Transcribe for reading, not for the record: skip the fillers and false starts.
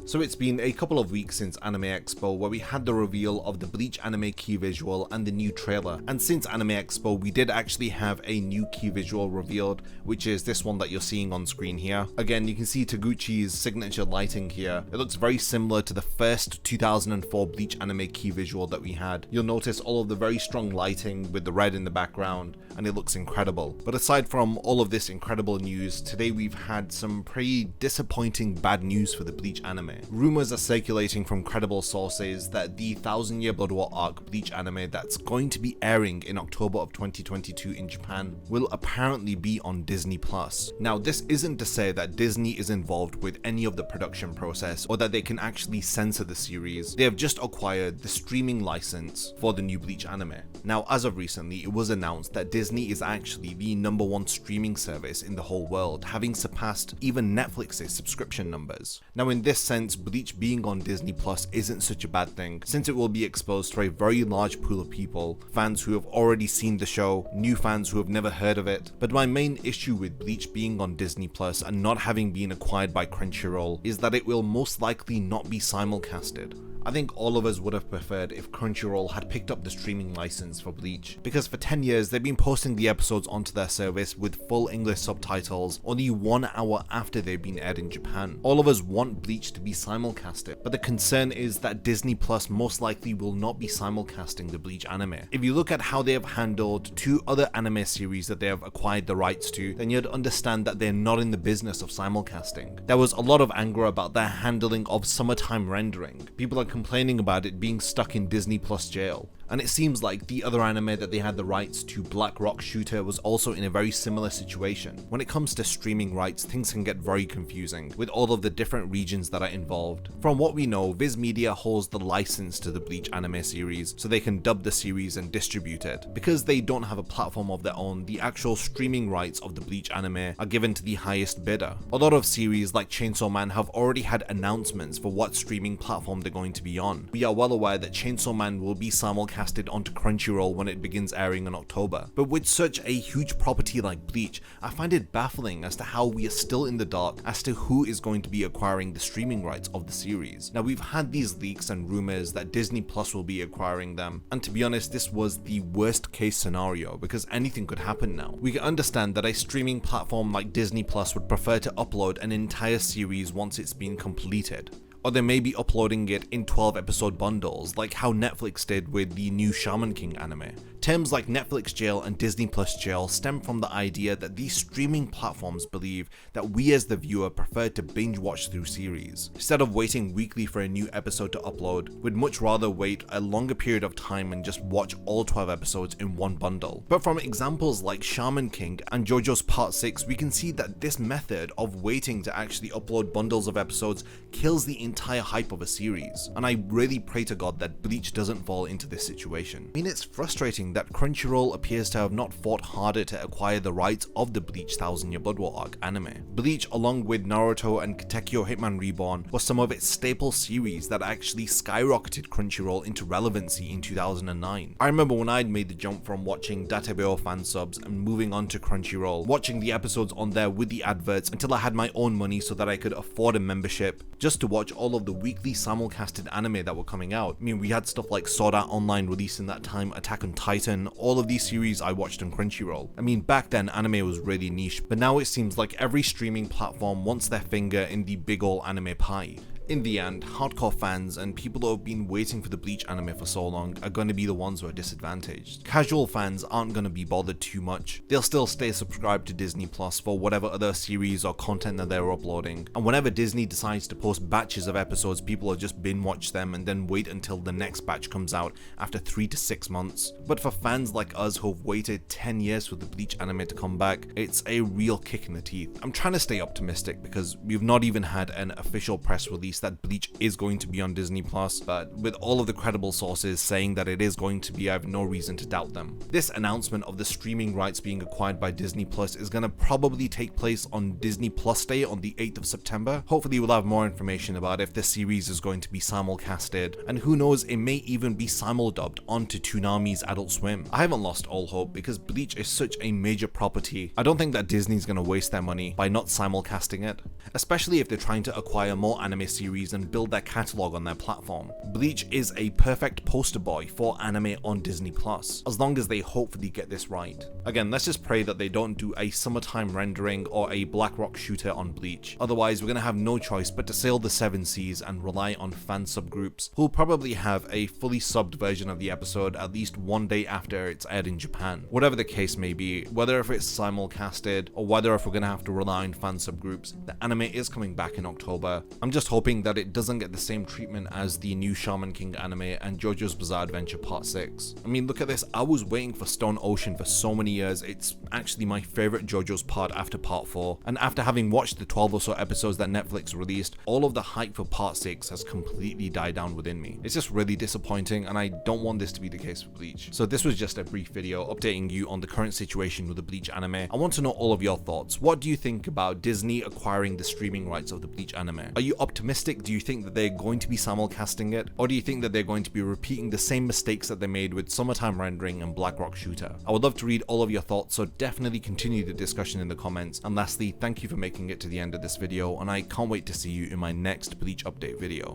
So it's been a couple of weeks since Anime Expo, where we had the reveal of the Bleach anime key visual and the new trailer. And since Anime Expo, we did actually have a new key visual revealed, which is this one that you're seeing on screen here. Again, you can see Taguchi's signature lighting here. It looks very similar to the first 2004 Bleach anime key visual that we had. You'll notice all of the very strong lighting with the red in the background, and it looks incredible. But aside from all of this incredible news, today we've had some pretty disappointing bad news for the Bleach anime. Rumors are circulating from credible sources that the 1000 Year Blood War arc Bleach anime that's going to be airing in October of 2022 in Japan will apparently be on Disney+. Now, this isn't to say that Disney is involved with any of the production process or that they can actually censor the series. They have just acquired the streaming license for the new Bleach anime. Now, as of recently, it was announced that Disney is actually the #1 streaming service in the whole world, having surpassed even Netflix's subscription numbers. Now, in this sense, Bleach being on Disney Plus isn't such a bad thing, since it will be exposed to a very large pool of people, fans who have already seen the show, new fans who have never heard of it. But my main issue with Bleach being on Disney Plus and not having been acquired by Crunchyroll is that it will most likely not be simulcasted. I think all of us would have preferred if Crunchyroll had picked up the streaming license for Bleach, because for 10 years they've been posting the episodes onto their service with full English subtitles only 1 hour after they've been aired in Japan. All of us want Bleach to be simulcasted, but the concern is that Disney Plus most likely will not be simulcasting the Bleach anime. If you look at how they have handled 2 other anime series that they have acquired the rights to, then you'd understand that they're not in the business of simulcasting. There was a lot of anger about their handling of summertime rendering. People are complaining about it being stuck in Disney Plus jail. And it seems like the other anime that they had the rights to, Black Rock Shooter, was also in a very similar situation. When it comes to streaming rights, things can get very confusing with all of the different regions that are involved. From what we know, Viz Media holds the license to the Bleach anime series, so they can dub the series and distribute it. Because they don't have a platform of their own, the actual streaming rights of the Bleach anime are given to the highest bidder. A lot of series like Chainsaw Man have already had announcements for what streaming platform they're going to be on. We are well aware that Chainsaw Man will be simulcast onto Crunchyroll when it begins airing in October. But with such a huge property like Bleach, I find it baffling as to how we are still in the dark as to who is going to be acquiring the streaming rights of the series. Now, we've had these leaks and rumors that Disney Plus will be acquiring them, and to be honest, this was the worst case scenario because anything could happen now. We can understand that a streaming platform like Disney Plus would prefer to upload an entire series once it's been completed. Or they may be uploading it in 12-episode bundles, like how Netflix did with the new Shaman King anime. Terms like Netflix jail and Disney Plus jail stem from the idea that these streaming platforms believe that we as the viewer prefer to binge watch through series. Instead of waiting weekly for a new episode to upload, we'd much rather wait a longer period of time and just watch all 12 episodes in one bundle. But from examples like Shaman King and JoJo's Part 6, we can see that this method of waiting to actually upload bundles of episodes kills the entire hype of a series. And I really pray to God that Bleach doesn't fall into this situation. I mean, it's frustrating that Crunchyroll appears to have not fought harder to acquire the rights of the Bleach 1000 Year Blood War arc anime. Bleach, along with Naruto and Katekyo Hitman Reborn, was some of its staple series that actually skyrocketed Crunchyroll into relevancy in 2009. I remember when I'd made the jump from watching Datebeo fan subs and moving on to Crunchyroll, watching the episodes on there with the adverts until I had my own money so that I could afford a membership, just to watch all of the weekly simulcasted anime that were coming out. I mean, we had stuff like Sword Art Online released in that time, Attack on Titan, all of these series I watched on Crunchyroll. I mean, back then anime was really niche, but now it seems like every streaming platform wants their finger in the big ol' anime pie. In the end, hardcore fans and people who have been waiting for the Bleach anime for so long are going to be the ones who are disadvantaged. Casual fans aren't going to be bothered too much. They'll still stay subscribed to Disney Plus for whatever other series or content that they're uploading. And whenever Disney decides to post batches of episodes, people will just binge watch them and then wait until the next batch comes out after 3 to 6 months. But for fans like us who've waited 10 years for the Bleach anime to come back, it's a real kick in the teeth. I'm trying to stay optimistic because we've not even had an official press release that Bleach is going to be on Disney Plus, but with all of the credible sources saying that it is going to be, I have no reason to doubt them. This announcement of the streaming rights being acquired by Disney Plus is going to probably take place on Disney Plus Day on the 8th of September. Hopefully we'll have more information about if the series is going to be simulcasted, and who knows, it may even be simuldubbed onto Toonami's Adult Swim. I haven't lost all hope because Bleach is such a major property. I don't think that Disney's going to waste their money by not simulcasting it, especially if they're trying to acquire more anime series series and build their catalog on their platform. Bleach is a perfect poster boy for anime on Disney Plus, as long as they hopefully get this right. Again, let's just pray that they don't do a summertime rendering or a Black Rock shooter on Bleach. Otherwise, we're gonna have no choice but to sail the 7 seas and rely on fan subgroups who'll probably have a fully subbed version of the episode at least one day after it's aired in Japan. Whatever the case may be, whether if it's simulcasted or whether if we're gonna have to rely on fan subgroups, the anime is coming back in October. I'm just hoping that it doesn't get the same treatment as the new Shaman King anime and JoJo's Bizarre Adventure Part 6. I mean, look at this, I was waiting for Stone Ocean for so many years. It's actually my favorite JoJo's part after Part 4, and after having watched the 12 or so episodes that Netflix released, all of the hype for Part 6 has completely died down within me. It's just really disappointing, and I don't want this to be the case for Bleach. So this was just a brief video updating you on the current situation with the Bleach anime. I want to know all of your thoughts. What do you think about Disney acquiring the streaming rights of the Bleach anime? Are you optimistic? Do you think that they're going to be simulcasting it? Or do you think that they're going to be repeating the same mistakes that they made with Summertime Rendering and Black Rock Shooter? I would love to read all of your thoughts, so definitely continue the discussion in the comments. And lastly, thank you for making it to the end of this video, and I can't wait to see you in my next Bleach update video.